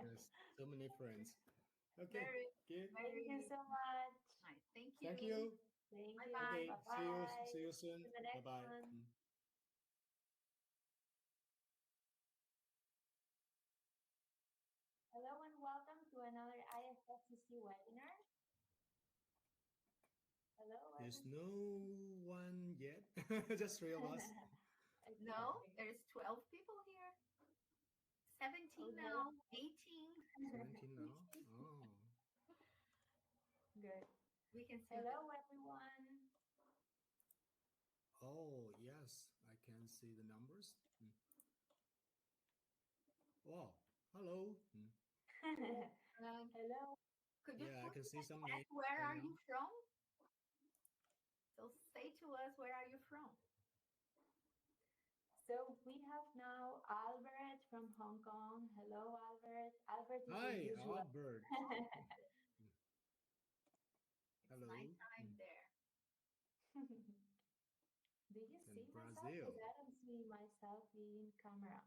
Yes, so many friends. Okay, Very, good. very Thank you so much. nice. Thank you. Thank you. Thank you. Bye-bye. Okay, Bye-bye. see you soon. To the next Bye-bye. one. Hello and welcome to another IFSCC webinar. Hello. There's no one yet. Just 3 of us. No, there's 12 people here. 17 now, 18. 17 now. Oh. Good. We can see. Hello, everyone. Oh, yes, I can see the numbers. Wow. Hello. Hello. Could you I can see some names. where right are now. you from? So say to us, where are you from? So we have now Albert from Hong Kong. Hello, Albert. Albert is Hi, the usual. Albert. It's Hello. nighttime there. Do you see myself? Brazil. Because I don't see myself in camera.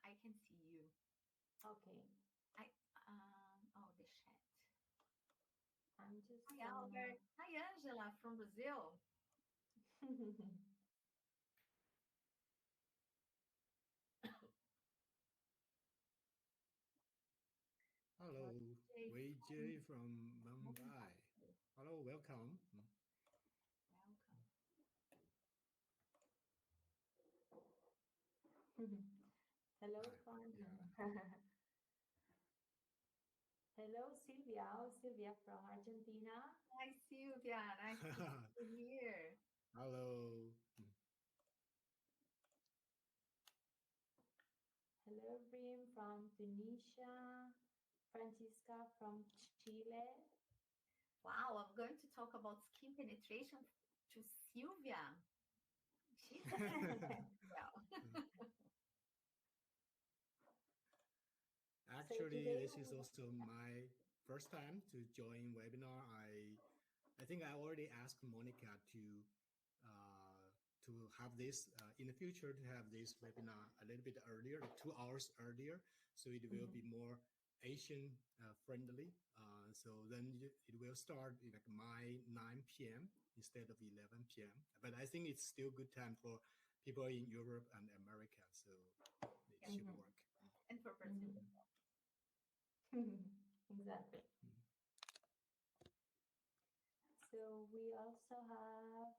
I can see you. Okay. Oh, the chat. I'm just. Hi, Albert. Hi, Angela from Brazil. Hello, Wei J from Mumbai. Hello, welcome. Hello, Fun. Hello, Sylvia. Oh, Sylvia from Argentina. Hi, Sylvia. Nice to see you here. Hello. Hello, Brim from Tunisia. Francisca from Chile. Wow, I'm going to talk about skin penetration to Sylvia. She's Actually, this is also my first time to join webinar. I think I already asked Monica to have this in the future, to have this webinar a little bit earlier, like 2 hours earlier, so it will be more Asian friendly. So then it will start like my 9 p.m. instead of 11 p.m. But I think it's still good time for people in Europe and America, so it should work. And for Brazil. Exactly. So we also have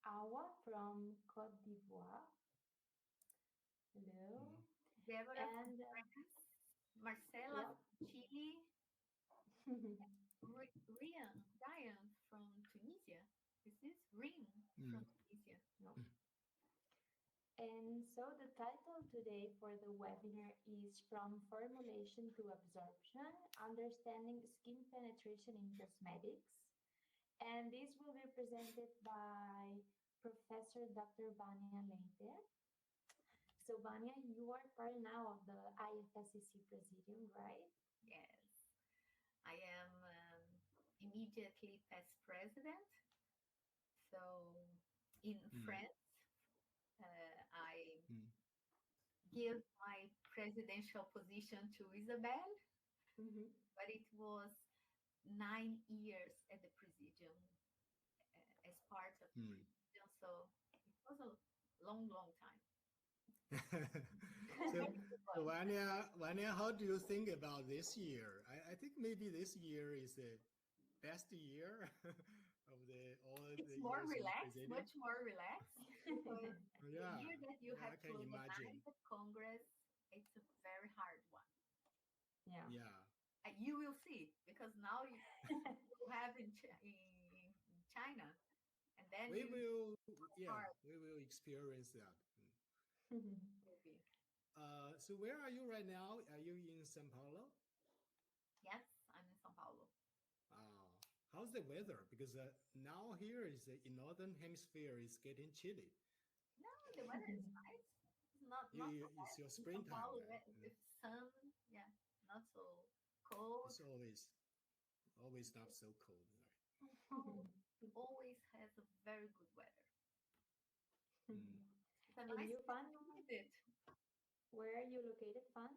Awa from Cote d'Ivoire. Hello. Deborah from And France, Marcela from Chile, Ryan from Tunisia. Is this Rin from Tunisia? no. And so the title today for the webinar is From Formulation to Absorption, Understanding Skin Penetration in Cosmetics. And this will be presented by Professor Dr. Vânia Leite. So Vânia, you are part now of the IFSCC Praesidium, right? Yes. I am immediately past president. So in France, I give my presidential position to Isabel, but it was 9 years at the Presidium as part of the Presidium, so it was a long, long time. So Vânia, how do you think about this year? I think maybe this year is the best year of it's the more years relaxed, much more relaxed. The year that you have to organize the Congress, it's a very hard one. Yeah. And you will see, because now you have in China, and then we will experience that. Maybe. So where are you right now? Are you in São Paulo? Yes, I'm in São Paulo. How's the weather? Because now here is in northern hemisphere is getting chilly. No, the weather is nice. It's not so bad. It's your springtime. Paulo, with sun, not so cold. It's always not so cold. São Paulo always has a very good weather. It's a nice visit. Where are you located, Fan?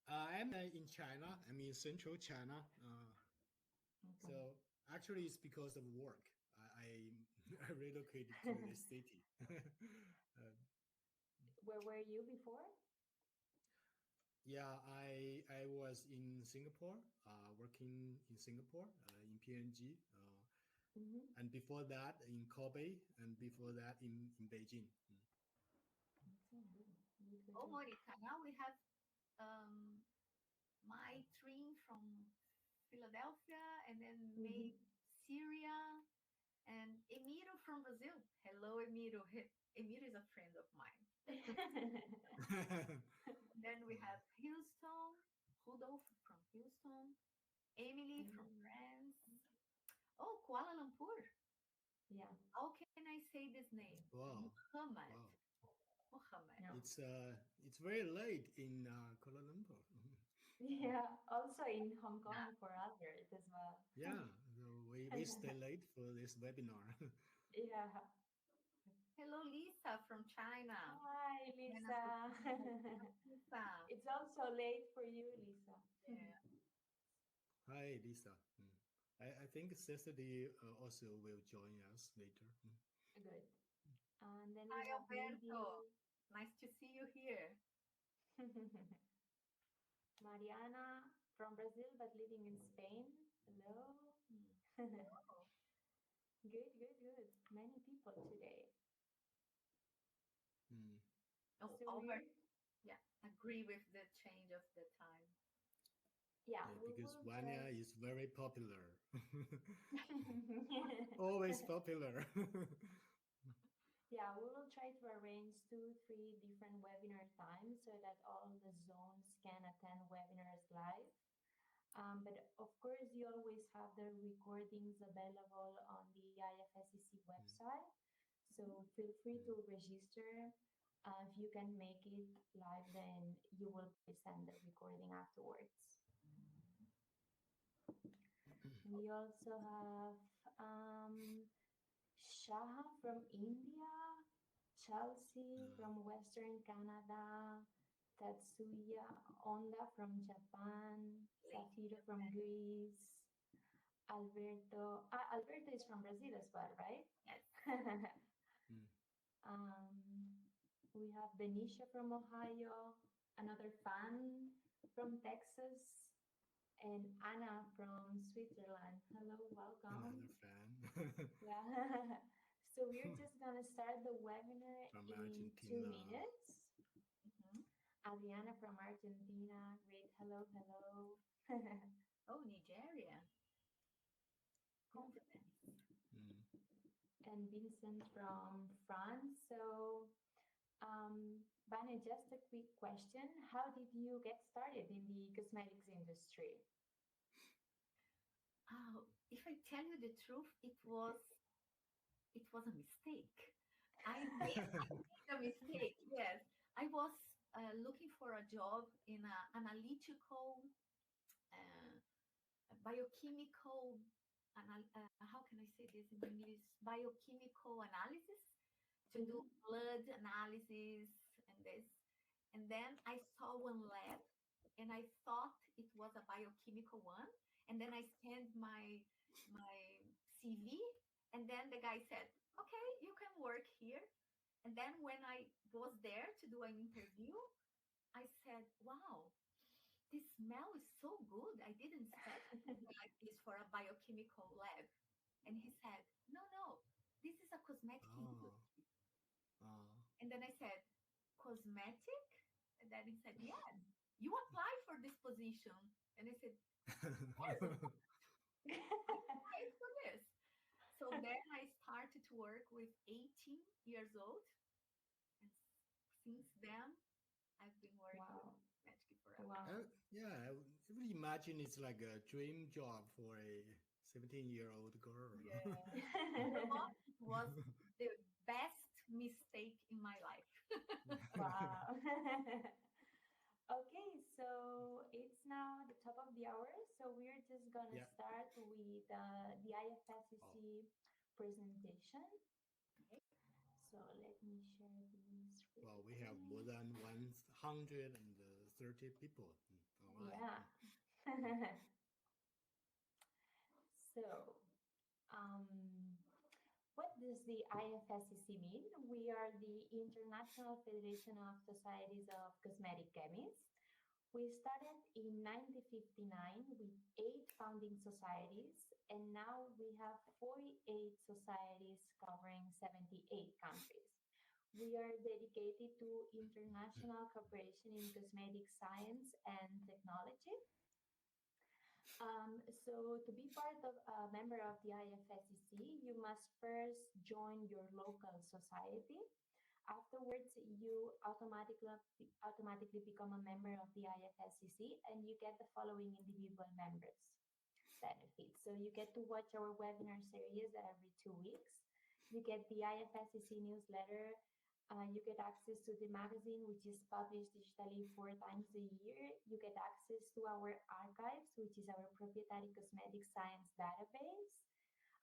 I'm in China. I'm in central China. So actually, it's because of work. I relocated to the city. Where were you before? Yeah, I was in Singapore, working in Singapore, in PNG. And before that in Kobe, and before that in Beijing. Oh, Monica, now we have my twin from Philadelphia, and then May Syria, and Emiro from Brazil. Hello, Emiro. Emiro is a friend of mine. Then we have Houston, Rudolph from Houston, Emily from France. Oh, Kuala Lumpur. Yeah. How can I say this name? Wow. Muhammad. Wow. It's very late in Kuala Lumpur. Yeah, also in Hong Kong for others as well. Yeah, so we stay late for this webinar. Yeah. Hello, Lisa from China. Hi, Lisa. Lisa. It's also late for you, Lisa. Yeah. Hi, Lisa. I think Cecily also will join us later. Good. And then hi, Alberto. Nice to see you here. Mariana from Brazil but living in Spain. Hello. Good. Many people today. Oh, Albert, agree with the change of the time. Yeah, because Vânia is very popular. Always popular. Yeah, we will try to arrange 2-3 different webinar times so that all the zones can attend webinars live. But of course, you always have the recordings available on the IFSCC website. So feel free to register. If you can make it live, then you will present the recording afterwards. We also have Shaha from India, Chelsea from Western Canada, Tatsuya Onda from Japan, Safiro from Greece, Alberto. Alberto is from Brazil as well, right? Yes. We have Benicia from Ohio, another fan from Texas, and Anna from Switzerland. Hello, welcome. Another fan. Yeah. So we're just going to start the webinar From in Argentina. 2 minutes. Mhm. Adriana from Argentina, great, hello, hello. Oh, Nigeria. Confidence. Mm. And Vincent from France. So, Vânia, just a quick question. How did you get started in the cosmetics industry? Oh, if I tell you the truth, it was a mistake. I made a mistake. Yes, I was looking for a job in an analytical, uh, biochemical. How can I say this in English? Biochemical analysis to do blood analysis and this. And then I saw one lab, and I thought it was a biochemical one. And then I scanned my CV, and then the guy said, "Okay, you can work here." And then when I was there to do an interview, I said, "Wow, this smell is so good. I didn't expect something like this for a biochemical lab." And he said, "No, no, this is a cosmetic Oh. industry." Oh. And then I said, "Cosmetic?" And then he said, "Yes, you apply for this position." And I said, "Yes, I applied for this." So then I started to work with 18 years old. And since then, I've been working with Wow. cosmetic forever. Wow. Yeah, I would imagine it's like a dream job for a 17-year-old girl. Yeah. You know what? It was the best mistake in my life. Wow. Okay, so it's now the top of the hour. So we're just gonna Yeah. start with the Oh, IFSCC presentation. So let me share the screen. well, we have more than 130 people online. Yeah. So, um, what does the IFSCC mean? We are the International Federation of Societies of Cosmetic Chemists. We started in 1959 with 8 founding societies, and now we have 48 societies covering 78 countries. We are dedicated to international cooperation in cosmetic science and technology. So to be part of a member of the IFSCC, you must first join your local society. Afterwards, you automatically become a member of the IFSCC, and you get the following individual members benefits. So you get to watch our webinar series every 2 weeks. You get the IFSCC newsletter. You get access to the magazine, which is published digitally 4 times a year. You get access to our archives, which is our proprietary cosmetic science database.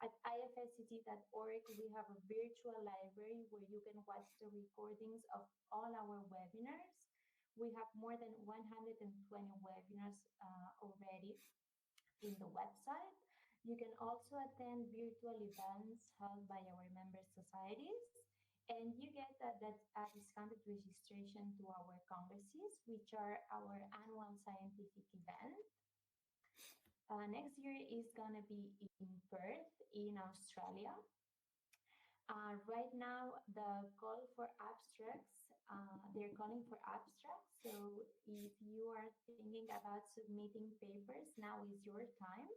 At ifscc.org, we have a virtual library where you can watch the recordings of all our webinars. We have more than 120 webinars already in the website. You can also attend virtual events held by our member societies, and you get a discounted registration to our congresses, which are our annual scientific event. Next year is going to be in Perth, in Australia. Right now, the call for abstracts, they're calling for abstracts. So if you are thinking about submitting papers, now is your time.